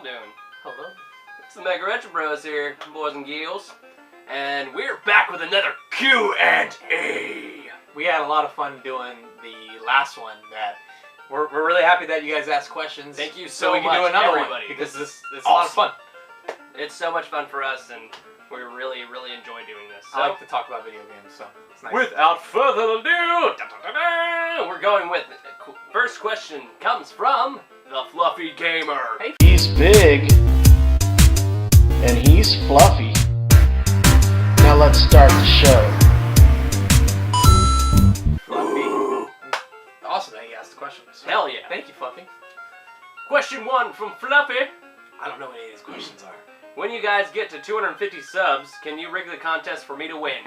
doing? Hello. It's the Mega Retro Bros here, boys and girls, and we're back with another Q&A. We had a lot of fun doing the last one. We're really happy that you guys asked questions. Thank you so we much, can do another everybody. one because it's awesome. a lot of fun. It's so much fun for us, and we really enjoy doing this. So, I like to talk about video games, so it's nice. Without further ado, we're going with first question comes from the Fluffy Gamer. Hey. He's big and he's fluffy. Now let's start the show. Fluffy. Awesome that you asked the questions. Hell yeah. Thank you, Fluffy. Question 1 from Fluffy. I don't know what any of these questions are. When you guys get to 250 subs, can you rig the contest for me to win?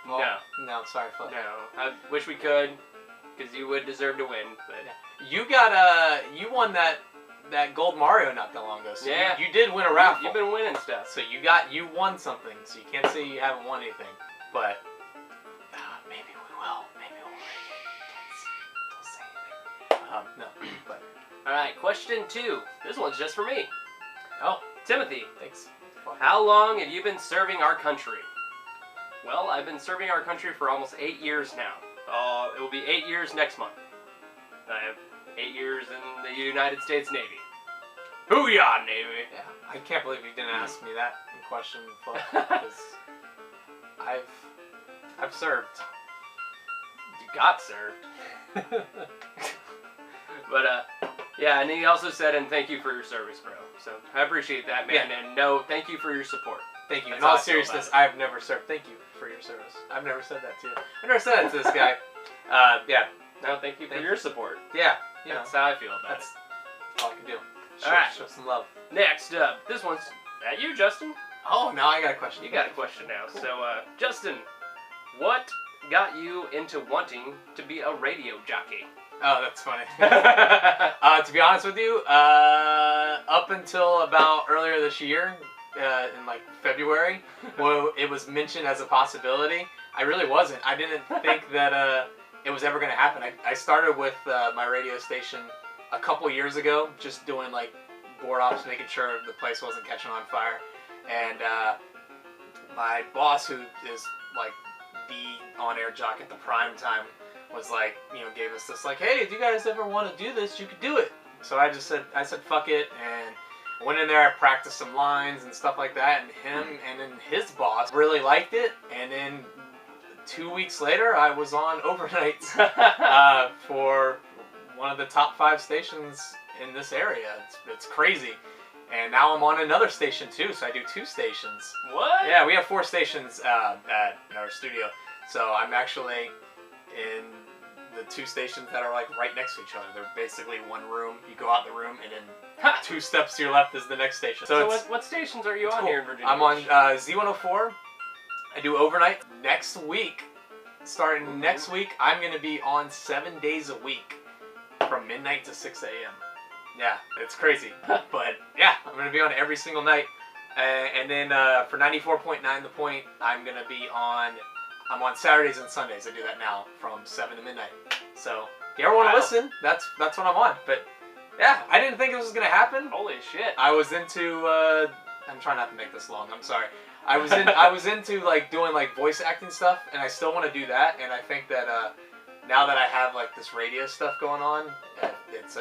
Well, no, sorry, Fluffy. No, I wish we could, because you would deserve to win. But you won that gold Mario not that long ago. So yeah, you did win a raffle. You've been winning stuff. So you won something. So you can't say you haven't won anything. But maybe we will. Maybe we'll. Don't say anything. No, but. All right, question 2. This one's just for me. Oh, Timothy. thanks. How long have you been serving our country? Well, I've been serving our country for almost 8 years now. It will be 8 years next month. I have 8 years in the United States Navy. Hoo-yah, Navy! Yeah, I can't believe you didn't ask me that question, because I've served. You got served. But, yeah, and he also said, and thank you for your service, bro. So, I appreciate that, man, Yeah. and no, thank you for your support. Thank you. That's In all how I feel seriousness, about it. I've never served. Thank you for your service. I've never said that to you. I've never said that to this guy. Yeah. No, thank you for your support. Yeah. You know, That's how I feel about that's all I can do. Alright. Show some love. it. Next up, this one's at you, Justin. Oh, now I got a question. You got a question now. Cool. So, Justin, what got you into wanting to be a radio jockey? Oh, that's funny. To be honest with you, up until about earlier this year, in like February, when it was mentioned as a possibility, I really wasn't. I didn't think that it was ever going to happen. I started with my radio station a couple years ago, just doing like board ops, making sure the place wasn't catching on fire. And my boss, who is like the on-air jock at the prime time, was like, gave us this like, hey, if you guys ever want to do this, you could do it. So I said fuck it, and went in there, I practiced some lines and stuff like that, and him and then his boss really liked it, and then 2 weeks later, I was on overnights for one of the top 5 stations in this area. It's crazy. And now I'm on another station too, so I do 2 stations. What? Yeah, we have 4 stations at our studio. So I'm actually in the 2 stations that are like right next to each other. They're basically one room. You go out the room, and then 2 steps to your left is the next station. So what stations are you on cool. here in Virginia? I'm on Z104. I do overnight. Next week, starting next week, I'm going to be on 7 days a week from midnight to 6 a.m. Yeah, it's crazy. But yeah, I'm going to be on every single night. And then for 94.9 The Point, I'm on Saturdays and Sundays. I do that now from 7 to midnight. So if you ever want to listen, that's what I'm on. But yeah, I didn't think it was going to happen. Holy shit. I was into, I'm trying not to make this long, I'm sorry. I was into like doing like voice acting stuff, and I still want to do that. And I think that now that I have like this radio stuff going on, it's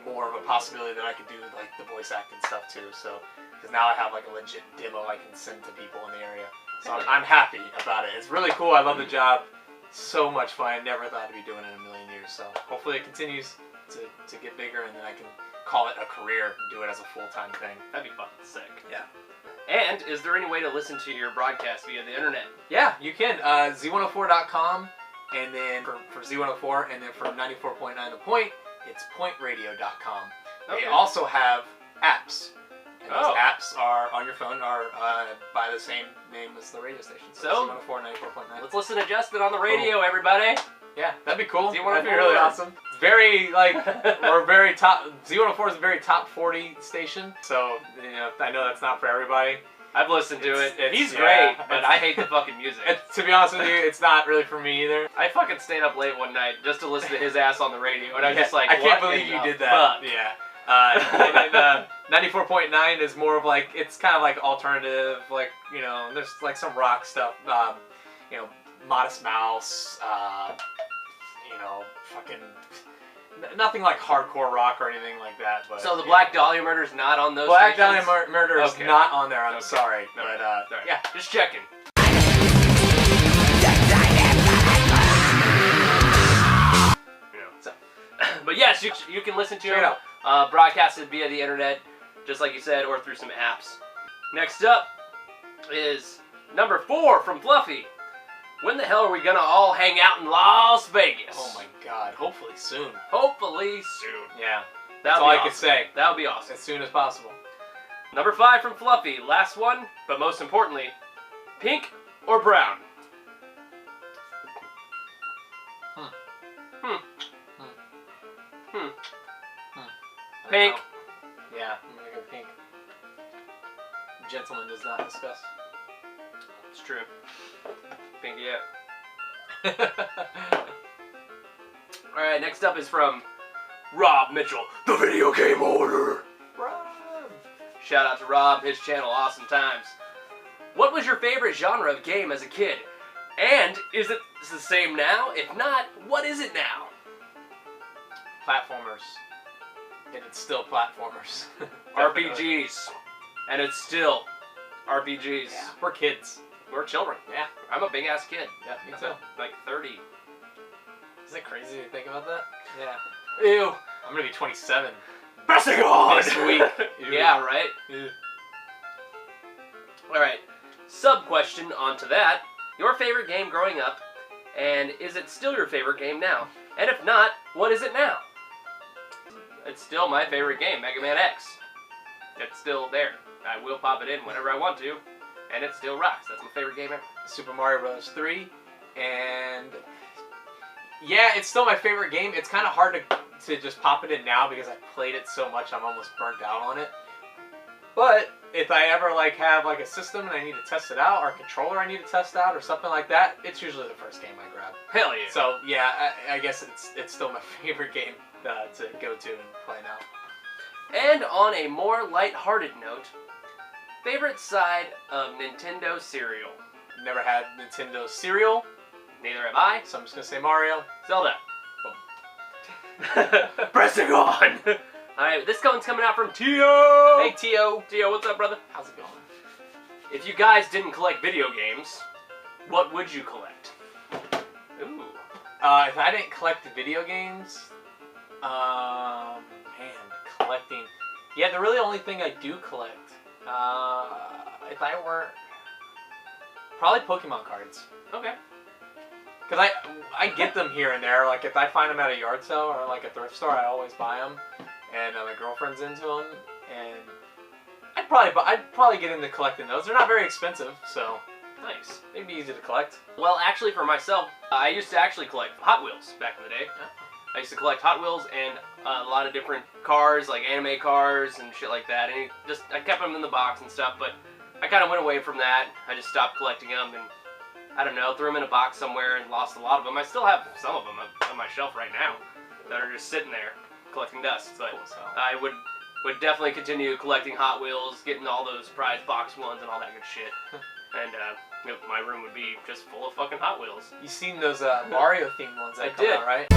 more of a possibility that I could do like the voice acting stuff too. So, because now I have like a legit demo I can send to people in the area. So I'm happy about it. It's really cool. I love the job. So much fun. I never thought I'd be doing it in a million years. So hopefully it continues to get bigger, and then I can call it a career and do it as a full-time thing. That'd be fucking sick. Yeah. And is there any way to listen to your broadcast via the internet? Yeah, you can. Z104.com, and then for Z104, and then for 94.9 The Point, it's pointradio.com. Okay. They also have apps. And those Oh. apps are on your phone, are by the same name as the radio station. So, Z104, 94.9. Let's listen to Justin on the radio, everybody. Yeah, that'd be cool. Z104. That'd be really awesome. It's very, we're very top, Z104 is a very top 40 station, so, I know that's not for everybody. I've listened to it. He's yeah, great, but I hate the fucking music. To be honest with you, it's not really for me either. I fucking stayed up late one night just to listen to his ass on the radio, and I was just like, I can't what believe in you the did that. fuck? Yeah. And then 94.9 is more of like, it's kind of like alternative, like, you know, and there's like some rock stuff, you know, Modest Mouse, you know, fucking, nothing like hardcore rock or anything like that. But so the Black Dahlia Murder's not on those Black stations? Dahlia Murder is not on there, I'm Okay. sorry. No. But, Right. yeah. Just checking. So, But yes, you can listen to check it them out. broadcasted via the internet, just like you said, or through some apps. Next up is number 4 from Fluffy. When the hell are we gonna all hang out in Las Vegas? Oh my god, hopefully soon. Hopefully soon. Yeah, That'll that's be all I awesome. can say. That would be awesome. As soon as possible. Number 5 from Fluffy. Last one, but most importantly, pink or brown? Pink. Yeah, I'm gonna go pink. Gentleman does not discuss. It's true. Pink, yeah. Alright, next up is from Rob Mitchell, the Video Game Order. Rob. Shout out to Rob, his channel, Awesome Times. What was your favorite genre of game as a kid? And is it the same now? If not, what is it now? Platformers. And it's still platformers. RPGs. And it's still RPGs. Yeah, we're kids. We're children. Yeah, I'm a big ass kid. yeah, me I'm too. like 30. Is it crazy to think about that? Yeah. Ew. I'm gonna be 27 Pressing on! this week. Ew. Yeah, right? Ew. Alright. Sub-question onto that. Your favorite game growing up, and is it still your favorite game now? And if not, what is it now? It's still my favorite game, Mega Man X. It's still there. I will pop it in whenever I want to, and it still rocks. That's my favorite game ever. Super Mario Bros. 3, and yeah, it's still my favorite game. It's kind of hard to just pop it in now because I played it so much I'm almost burnt out on it. But if I ever like have like a system and I need to test it out, or a controller I need to test out, or something like that, it's usually the first game I grab. Hell yeah. So yeah, I guess it's still my favorite game to go to and play now. And on a more light-hearted note, favorite side of Nintendo cereal? Never had Nintendo cereal, Neither have I. so I'm just gonna say Mario. Zelda. Pressing on! Alright, this one's coming out from Tio! Hey Tio, Tio, what's up, brother? how's it going? If you guys didn't collect video games, what would you collect? Ooh. If I didn't collect the video games, man, collecting. Yeah, the really only thing I do collect, if I were, probably Pokemon cards. Okay. Cause I get them here and there. Like if I find them at a yard sale or like a thrift store, I always buy them. And my girlfriend's into them, and I'd probably get into collecting those. They're not very expensive, so Nice. they'd be easy to collect. Well, actually, for myself, I used to actually collect Hot Wheels back in the day. I used to collect Hot Wheels and a lot of different cars, like anime cars and shit like that. And I kept them in the box and stuff, but I kind of went away from that. I just stopped collecting them, and I don't know, threw them in a box somewhere and lost a lot of them. I still have some of them on my shelf right now that are just sitting there collecting dust. But Cool as hell. I would definitely continue collecting Hot Wheels, getting all those prize box ones and all that good shit. And my room would be just full of fucking Hot Wheels. You seen those Mario themed ones that I come did. out, right?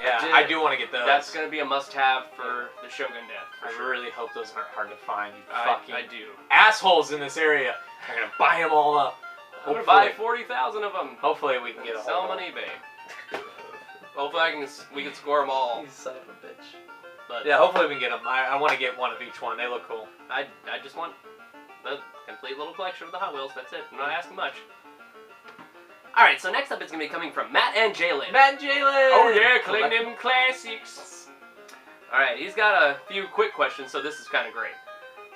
Yeah, did. I do want to get those. That's gonna be a must-have for the Shogun Death. For I sure. really hope those aren't hard to find. You I fucking do. assholes in this area are gonna buy them all up. I'm gonna buy 40,000 of them. Hopefully we can get a Sell hold them on of eBay. Hopefully we can score them all. You son of a bitch. But Yeah, hopefully we can get them. I want to get one of each one. They look cool. I just want the complete little collection of the Hot Wheels. That's it. I'm not asking much. Alright, so next up is going to be coming from Matt and Jalen. Matt and Jalen! Oh yeah, collect them classics. Alright, he's got a few quick questions, so this is kind of great.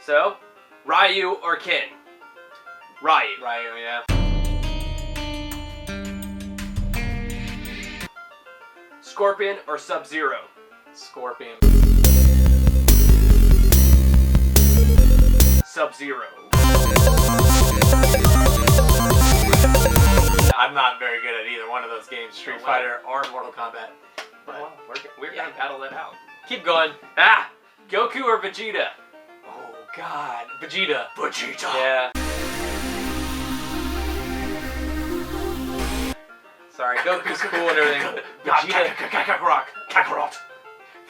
So, Ryu or Ken? Ryu. Ryu, yeah. Scorpion or Sub-Zero? Scorpion. Sub-Zero. I'm not very good at either one of those games, Street Oh, wow. Fighter or Mortal Kombat. But Well, we're yeah. gonna battle that out. keep going. Ah! Goku or Vegeta? Oh God, Vegeta. Vegeta! Yeah. Sorry, Goku's cool and everything. Kakarot.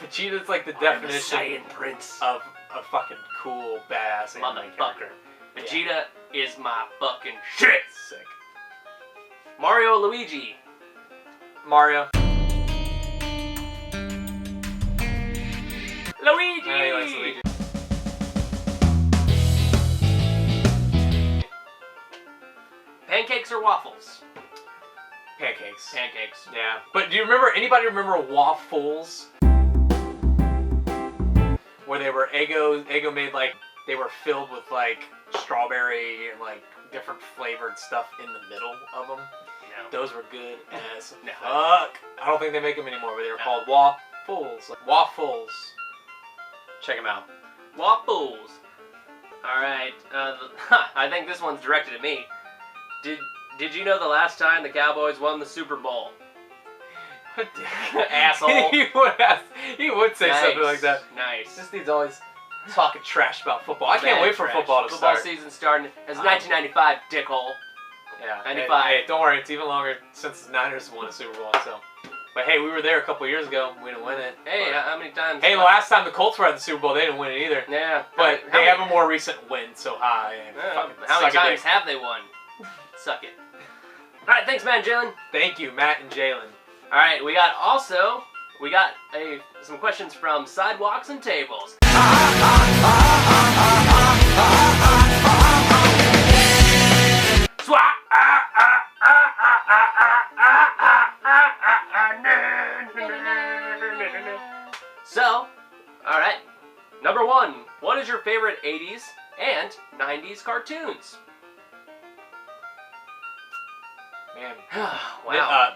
Vegeta's like the I'm the definition Saiyan Prince. of a fucking cool, badass anime character. Motherfucker. Vegeta is my fucking shit. Sick. Mario or Luigi? Mario. Luigi! Yeah, he likes Luigi. Pancakes or waffles? Pancakes. Pancakes. Yeah. But do you remember, anybody remember waffles? Where they were Eggo made like, they were filled with like strawberry and like different flavored stuff in the middle of them. No. Those were good as No. fuck. I don't think they make them anymore, but they were called waffles. Like, waffles. Check them out. Waffles. Alright, I think this one's directed at me. Did you know the last time the Cowboys won the Super Bowl? Asshole. He would say something like that. Nice. This dude's always talking trash about football. I can't wait for Trash. football to start. Football season starting. It's 1995, dickhole. Yeah. 95. Hey, don't worry. It's even longer since the Niners won a Super Bowl. So, but hey, we were there a couple years ago. We didn't win it. Hey, but, how many times? hey, the last time the Colts were at the Super Bowl, they didn't win it either. Yeah. But how they many- have a more recent win, so hi. And fucking how many suck a times dick. have they won? Suck it. Alright, thanks, man, Jalen. Thank you, Matt and Jalen. Alright, we got some questions from Sidewalks and Tables. So, alright. Number 1, what is your favorite 80s and 90s cartoons? Man. Wow.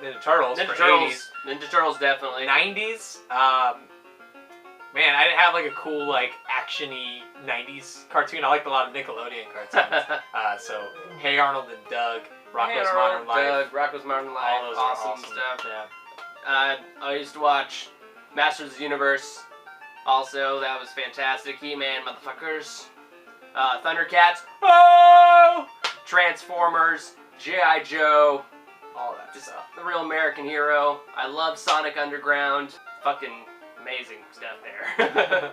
Ninja Turtles Ninja for Turtles. Ninja Turtles, definitely. 80s. 90s. Man, I didn't have like a cool like action-y 90s cartoon. I liked a lot of Nickelodeon cartoons. So Hey Arnold and Doug, Rocko's Modern Life. Doug, Rocko's Modern Life. All those are awesome stuff. Yeah. I used to watch Masters of the Universe. Also, that was fantastic. He-Man, motherfuckers. Thundercats. Oh! Transformers. G.I. Joe. All that Just stuff. the real American hero. I love Sonic Underground. Fucking amazing stuff there.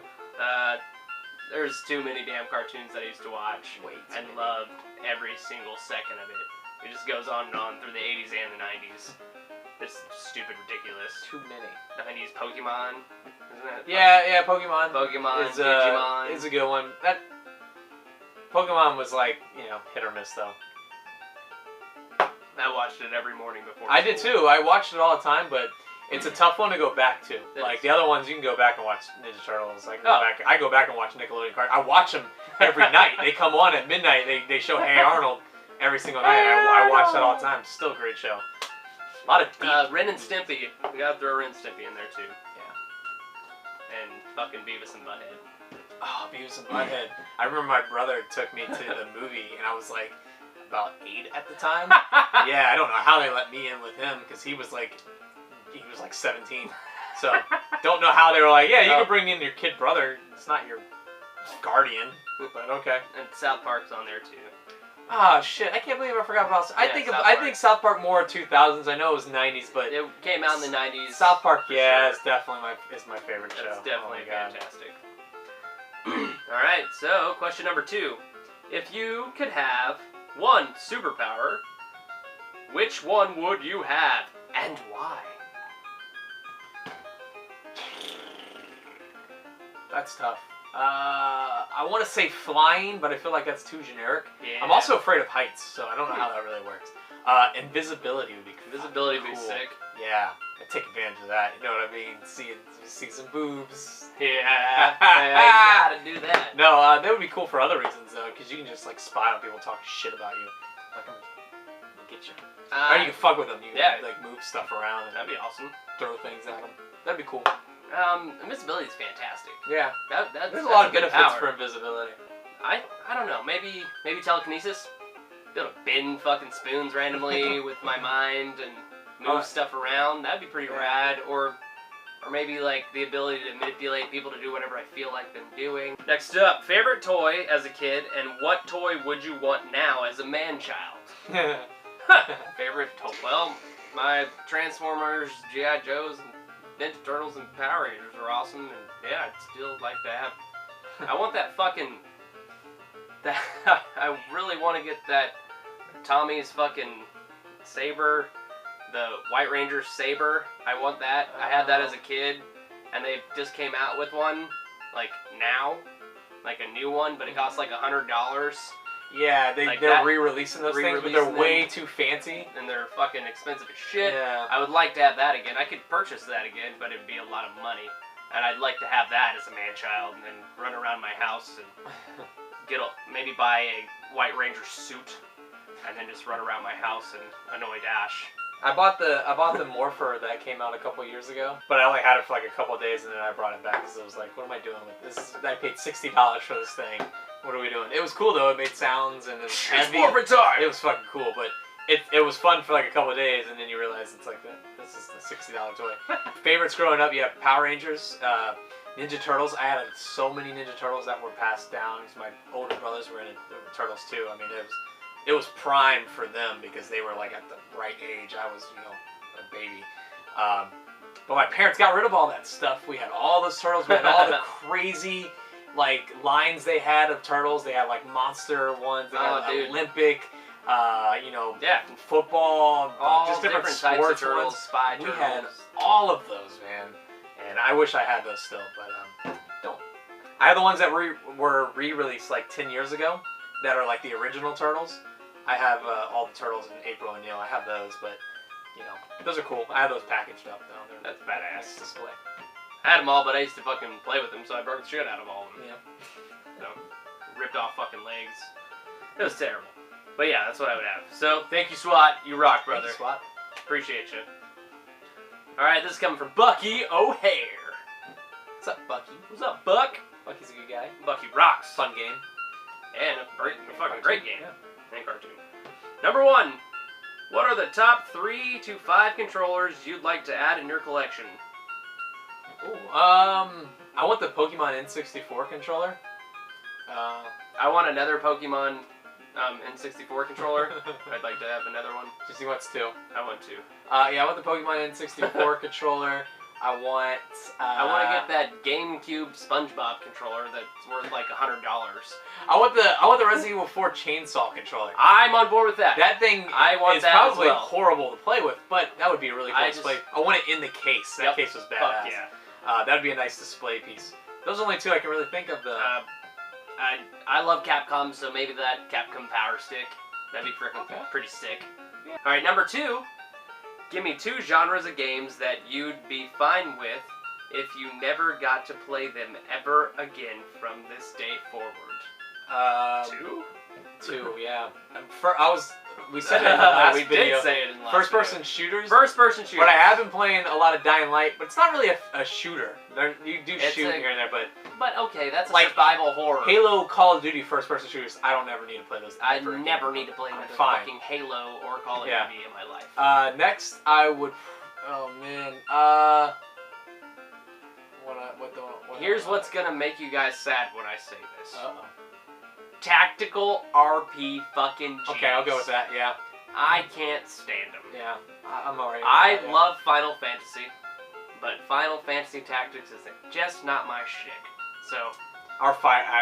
There's too many damn cartoons that I used to watch Way too and many. loved every single second of it. It just goes on and on through the 80s and the 90s. It's stupid ridiculous. Too many. 90s Pokemon, isn't it? Yeah, Pokemon. Pokemon, is, Digimon. is a good one. That Pokemon was like, hit or miss though. I watched it every morning before I did school. too. I watched it all the time, but it's a tough one to go back to. It Like is. the other ones, you can go back and watch Ninja Turtles. Oh. I go back and watch Nickelodeon cartoons. I watch them every night. They come on at midnight. They show Hey Arnold every single night. I watch that all the time. Still a great show. A lot of deep. Ren and Stimpy. We gotta throw Ren and Stimpy in there too. Yeah. And fucking Beavis and Butthead. Oh, Beavis and Butthead. I remember my brother took me to the movie, and I was like about 8 at the time. Yeah, I don't know how they let me in with him because he was like 17. So don't know how they were like, yeah, you can bring in your kid brother. It's not your guardian, but okay. And South Park's on there too. Oh shit! I can't believe I forgot about. I think South I Park. think South Park more 2000s. I know it was 90s, but It came out in the 90s. South Park, for yeah, sure. it's definitely my favorite show. That's definitely Oh my God. fantastic. Alright, so question number 2. If you could have one superpower, which one would you have and why? That's tough. I want to say flying, but I feel like that's too generic. Yeah. I'm also afraid of heights, so I don't know how that really works. Invisibility would be Invisibility would be cool. sick. Yeah, I'd take advantage of that. You know what I mean? See some boobs. Yeah, I gotta do that. No, that would be cool for other reasons though, because you can just like spy on people talking shit about you. Like I'm gonna get you. Or you can fuck with them. You can like move stuff around and That'd be awesome. throw things at them. That'd be cool. Invisibility is fantastic. Yeah. That's There's a lot of good benefits power. for invisibility. I don't know. Maybe telekinesis. Be able to bend fucking spoons randomly with my mind and move stuff around. That'd be pretty rad. Or maybe like the ability to manipulate people to do whatever I feel like them doing. Next up, favorite toy as a kid, and what toy would you want now as a man-child? Favorite toy? Well, my Transformers, G.I. Joes, Ninja Turtles, and Power Rangers are awesome, and yeah, I'd still like to have. I want that fucking. I really want to get that Tommy's fucking saber. The White Ranger saber, I want that. I had that as a kid, and they just came out with one, like now, like a new one, but it costs like $100. Yeah, they're re-releasing those things, but they're way too fancy. And they're fucking expensive as shit. Yeah. I would like to have that again. I could purchase that again, but it'd be a lot of money. And I'd like to have that as a man-child and then run around my house and maybe buy a White Ranger suit and then just run around my house and annoy Dash. I bought the Morpher that came out a couple years ago, but I only had it for like a couple of days, and then I brought it back because I was like, what am I doing with this? I paid $60 for this thing. What are we doing? It was cool though. It made sounds and it was heavy. It's Morphin' time! It was fucking cool, but it was fun for like a couple of days, and then you realize it's like this is a $60 toy. Favorites growing up, yeah, Power Rangers, Ninja Turtles. I had so many Ninja Turtles that were passed down because my older brothers were into Turtles too. I mean, it was prime for them because they were like at the right age. I was, a baby. But my parents got rid of all that stuff. We had all those turtles. We had all the crazy like lines they had of turtles. They had like monster ones. They had Olympic. Football. All just different types sports of turtles. ones. Spy turtles. We had all of those, man. And I wish I had those still, but don't. I have the ones that were re-released like 10 years ago that are like the original turtles. I have all the turtles in April and Neil. I have those, but those are cool. I have those packaged up though. That's badass. Nice display. I had them all, but I used to fucking play with them, so I broke the shit out of all of them. Yeah. So, ripped off fucking legs. It was terrible. But yeah, that's what I would have. So, thank you, SWAT. You rock, brother. Thank you, SWAT. Appreciate you. Alright, this is coming from Bucky O'Hare. What's up, Bucky? What's up, Buck? Bucky's a good guy. Bucky rocks. Fun game. And a fucking great game. Yeah. And cartoon. Number 1. What are the top 3 to 5 controllers you'd like to add in your collection? Ooh, I want the Pokemon N64 controller. I want another Pokemon N64 controller. I'd like to have another one. Just he wants 2. I want 2. Yeah, I want the Pokemon N64 controller. I want to get that GameCube SpongeBob controller that's worth like $100. I want the Resident Evil 4 chainsaw controller. I'm on board with that. That thing is probably horrible to play with, but that would be a really cool display. I want it in the case. That case was badass. Fuck yeah. That'd be a nice display piece. Those are only 2 I can really think of. I love Capcom, so maybe that Capcom Power Stick. That'd be pretty sick. Yeah. Alright, number 2. Give me 2 genres of games that you'd be fine with if you never got to play them ever again from this day forward. 2, yeah. We said it in the last video. We did say it in the last First-person shooters. First-person shooters. But I have been playing a lot of Dying Light, but it's not really a shooter. You do shoot here and there, but... But okay, that's like survival horror. Halo, Call of Duty, first-person shooters, I don't ever need to play those. I never need to play another fucking Halo or Call of Duty in my life. Next, I would... Oh, man. Here's what's gonna make you guys sad when I say this. Uh-oh. Tactical RP fucking Gs. Okay, I'll go with that, yeah. I can't stand them. Yeah, I'm alright. I love Final Fantasy, but Final Fantasy Tactics is just not my shtick. So... I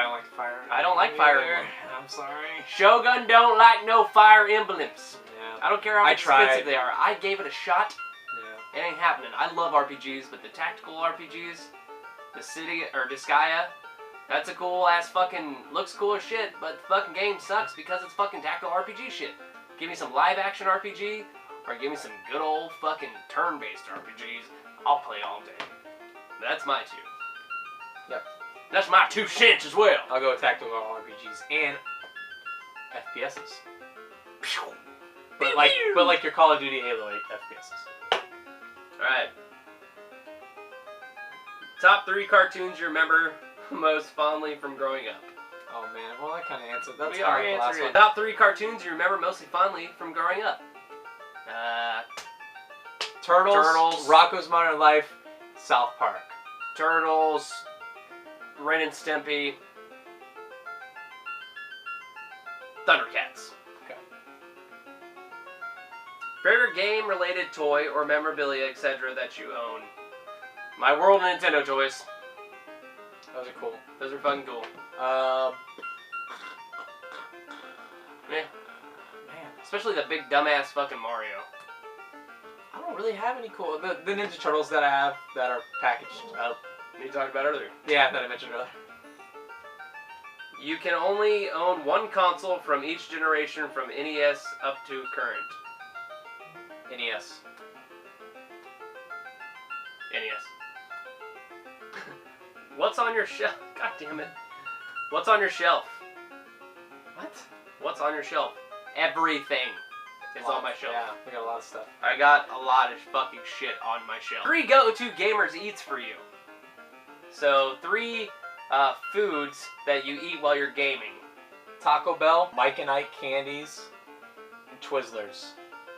don't like Fire Emblem. I don't like Fire Emblem. I'm sorry. Shogun don't like no Fire Emblems. Yeah. I don't care how expensive they are. I gave it a shot. Yeah. It ain't happening. I love RPGs, but the tactical RPGs, the City or Disgaea, that's a cool ass fucking, looks cool as shit, but the fucking game sucks because it's fucking tactical RPG shit. Give me some live action RPG, or give me some good old fucking turn-based RPGs. I'll play all day. That's my 2. Yep. That's my 2 cents as well. I'll go with tactical RPGs and FPSs. But like your Call of Duty Halo 8 FPSs. Alright. Top 3 cartoons you remember most fondly from growing up. Oh man, well that kind of answered. That's we already answered it. Top 3 cartoons you remember mostly fondly from growing up. Turtles. Rocko's Modern Life. South Park. Turtles. Ren and Stimpy. Thundercats. Okay. Favorite game-related toy or memorabilia, etc. that you own? My World of Nintendo toys. Those are cool. Those are fucking cool. Yeah. Man. Especially the big dumbass fucking Mario. I don't really have any cool... The Ninja Turtles that I have that are packaged up. You talked about earlier. Yeah, that I mentioned earlier. You can only own one console from each generation from NES up to current. NES. NES. What's on your shelf? God damn it. What's on your shelf? What? What's on your shelf? Everything is on my shelf. Yeah, we got a lot of stuff. I got a lot of fucking shit on my shelf. 3 go-to gamers eats for you. So 3 foods that you eat while you're gaming. Taco Bell, Mike and Ike candies, and Twizzlers.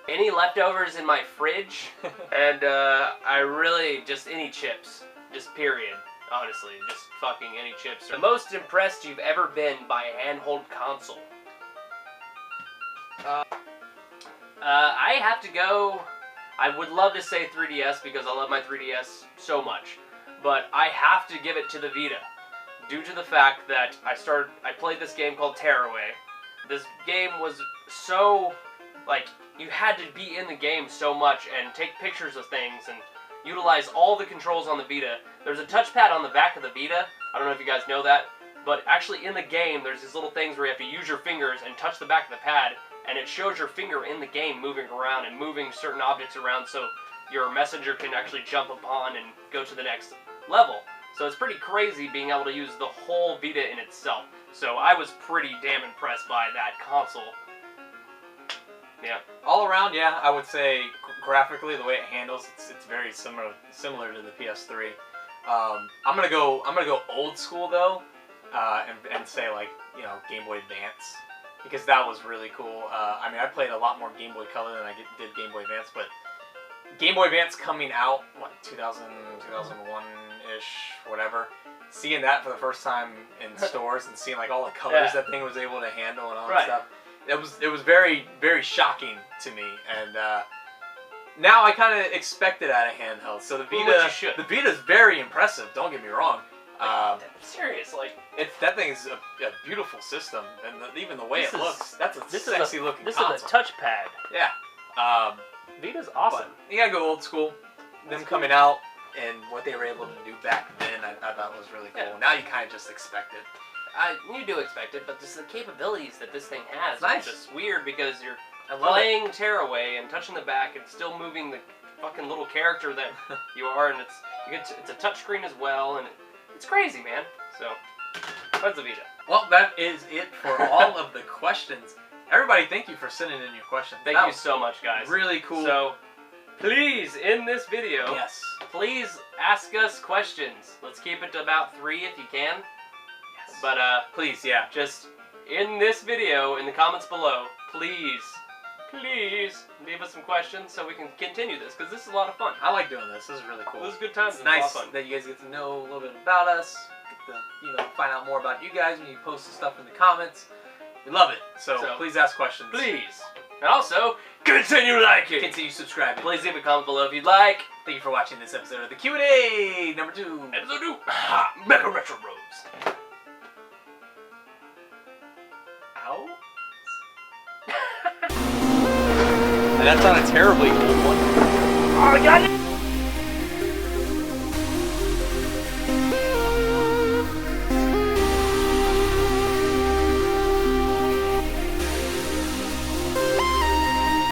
Any leftovers in my fridge, and I really just any chips, just period. Honestly, just fucking any chips. The most impressed you've ever been by a handheld console? I have to go. I would love to say 3DS because I love my 3DS so much, but I have to give it to the Vita, due to the fact that I played this game called Tearaway. This game was so, like, you had to be in the game so much and take pictures of things and utilize all the controls on the Vita. There's a touchpad on the back of the Vita. I don't know if you guys know that, but actually in the game there's these little things where you have to use your fingers and touch the back of the pad, and it shows your finger in the game moving around and moving certain objects around so your messenger can actually jump upon and go to the next level. So it's pretty crazy being able to use the whole Vita in itself. So I was pretty damn impressed by that console. Yeah. All around, yeah, I would say graphically the way it handles, it's very similar to the PS3. I'm gonna go old school though, and say like Game Boy Advance, because that was really cool. I mean, I played a lot more Game Boy Color than I did Game Boy Advance, but Game Boy Advance coming out, what, 2000, 2001-ish, whatever. Seeing that for the first time in stores and seeing like all the colors that thing was able to handle and all that stuff, it was very, very shocking to me. And now I kind of expect it out of handheld. So the Vita's very impressive. Don't get me wrong. I'm serious, like that thing is a beautiful system, and even the way it looks, that's a sexy looking console. This is a touchpad. Yeah. Vita's awesome. But you gotta go old school. Them coming out and what they were able to do back then, I thought was really cool. Yeah. Now you kind of just expect it. You do expect it, but just the capabilities that this thing has nice. is just weird because you're playing Tearaway and touching the back and still moving the fucking little character that you are, and it's a touchscreen as well, and it's crazy, man. So, what's the Vita? Well, that is it for all of the questions. Everybody, thank you for sending in your questions. Thank you so much, guys. Really cool. So, please, in this video, please ask us questions. Let's keep it to about 3 if you can. Yes. But, please, just in this video, in the comments below, please leave us some questions so we can continue this, because this is a lot of fun. I like doing this. This is really cool. This is good times. It's nice that you guys get to know a little bit about us, get to find out more about you guys when you post the stuff in the comments. We love it. So please ask questions. Please. And also, continue liking. Continue subscribing. Please leave a comment below if you'd like. Thank you for watching this episode of the Q&A number 2. Episode 2. Mecha Retro Bros. Ow. And that's not a terribly old one. Oh my god!